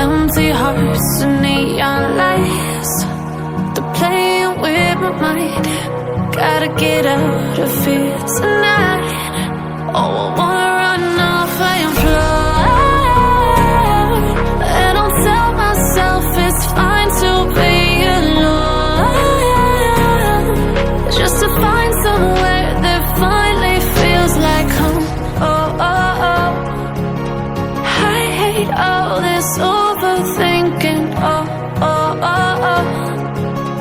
Empty hearts and neon lights, they're playing with my mind. Gotta get out of here tonight. Oh, I wanna run off and fly, and I'll tell myself it's fine to be alone, just to find somewhere that finally feels like home. Oh, oh, oh. I hate all this overthinking. Oh, oh, oh, oh.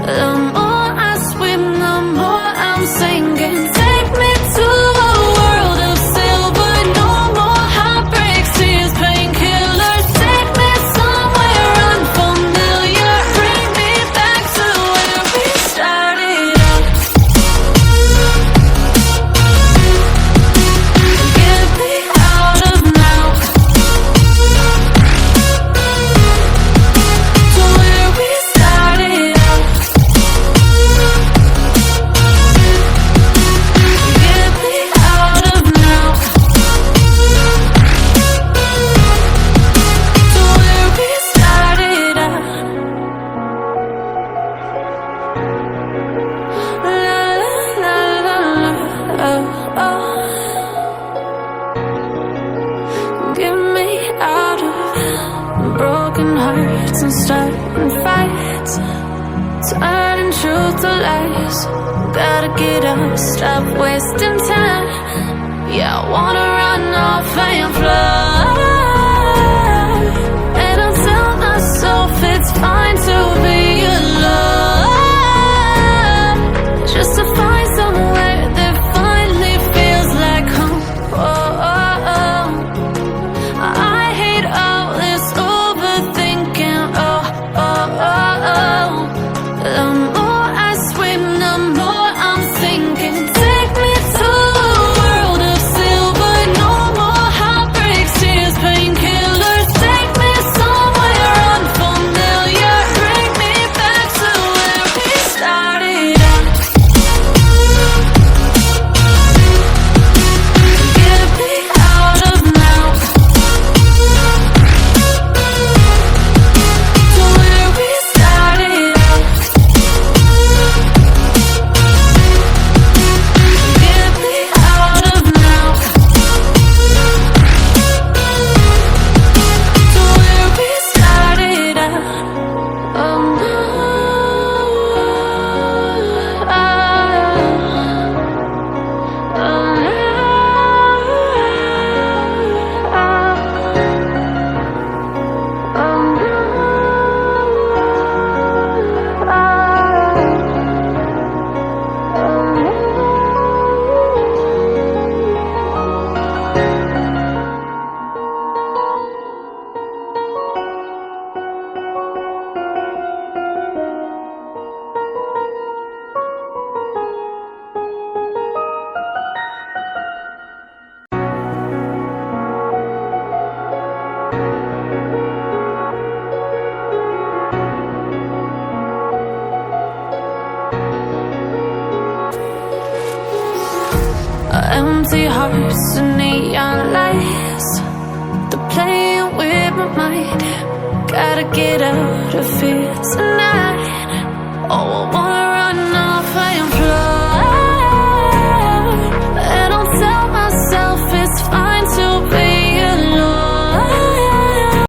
The more I swim, the more I'm sinking. Take me to a world of silver, no more heartbreaks, tears, painkillers. Take me somewhere unfamiliar, bring me back to where we started out. Get me out of now, to where we started out. Get me out of now, to where we started out. La la la la, oh, oh. Get me out of broken hearts and starting fights, turning truth to lies. Gotta get up, stop wasting time. Yeah, I wanna run off and fly, and I'll tell myself it's fine to be alone, just to find somewhere that finally feels like home. Oh, oh, oh. I hate all this overthinking. Oh, oh, oh, oh. The more I swim, the more I'm sinking. Take me to a world of silver, no more heartbreaks, tears, painkillers. Take me somewhere unfamiliar, bring me back to where we started out. Get me out of now, to where we started out. Get me out of now, to where we started out. Oh no, empty hearts and neon lights, they're playing with my mind. Gotta get out of here tonight. Oh, I